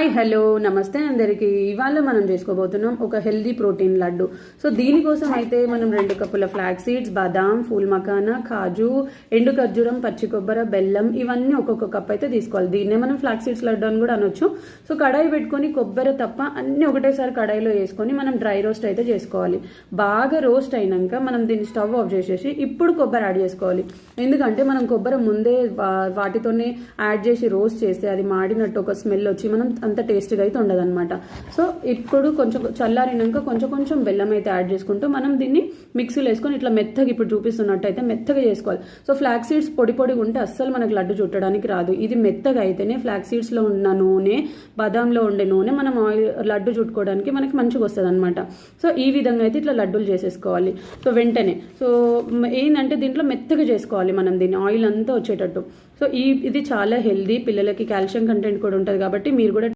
Hi hello నమస్తే అందరికీ. ఇవాళ మనం చేసుకోబోతున్నాం ఒక హెల్దీ ప్రోటీన్ లడ్డు. సో దీనికోసం అయితే మనం 2 కప్పుల ఫ్లాక్స్ సీడ్స్, బాదాం, ఫూల్ మకానా, కాజు, ఎండు ఖర్జూరం, పచ్చి కొబ్బరి, బెల్లం ఇవన్నీ ఒక్కొక్క కప్ అయితే తీసుకోవాలి. దీన్నే మనం ఫ్లాక్స్ సీడ్స్ లడ్డు అని కూడా అనొచ్చు. సో కడాయి పెట్టుకొని కొబ్బరి తప్ప అన్ని ఒకటేసారి కడాయిలో వేసుకొని మనం డ్రై రోస్ట్ అయితే చేసుకోవాలి. బాగా రోస్ట్ అయినాక మనం దీన్ని స్టవ్ ఆఫ్ చేసేసి ఇప్పుడు కొబ్బరి యాడ్ చేసుకోవాలి. ఎందుకంటే మనం కొబ్బరి ముందే వాటితోనే యాడ్ చేసి రోస్ట్ చేస్తే అది మాడినట్టు ఒక స్మెల్ వచ్చి మనం అంత టేస్ట్గా అయితే ఉండదన్నమాట. సో ఇప్పుడు కొంచెం చల్లారినాక కొంచెం బెల్లం అయితే యాడ్ చేసుకుంటూ మనం దీన్ని మిక్సీలో వేసుకొని ఇట్లా మెత్తగా ఇప్పుడు చూపిస్తున్నట్టయితే మెత్తగా చేసుకోవాలి. సో ఫ్లాక్స్ సీడ్స్ పొడిగా ఉంటే అస్సలు మనకు లడ్డు చుట్టడానికి రాదు. ఇది మెత్తగా అయితేనే ఫ్లాక్స్ సీడ్స్లో ఉన్న నూనె, బాదాంలో ఉండే నూనె మనం లడ్డు చుట్టుకోవడానికి మనకి మంచిగా వస్తుంది అనమాట. సో ఈ విధంగా అయితే ఇట్లా లడ్డూలు చేసేసుకోవాలి. సో వెంటనే ఏంటంటే దీంట్లో మెత్తగా చేసుకోవాలి మనం దీన్ని, ఆయిల్ అంతా వచ్చేటట్టు. సో ఇది చాలా హెల్దీ, పిల్లలకి కాల్షియం కంటెంట్ కూడా ఉంటుంది కాబట్టి మీరు కూడా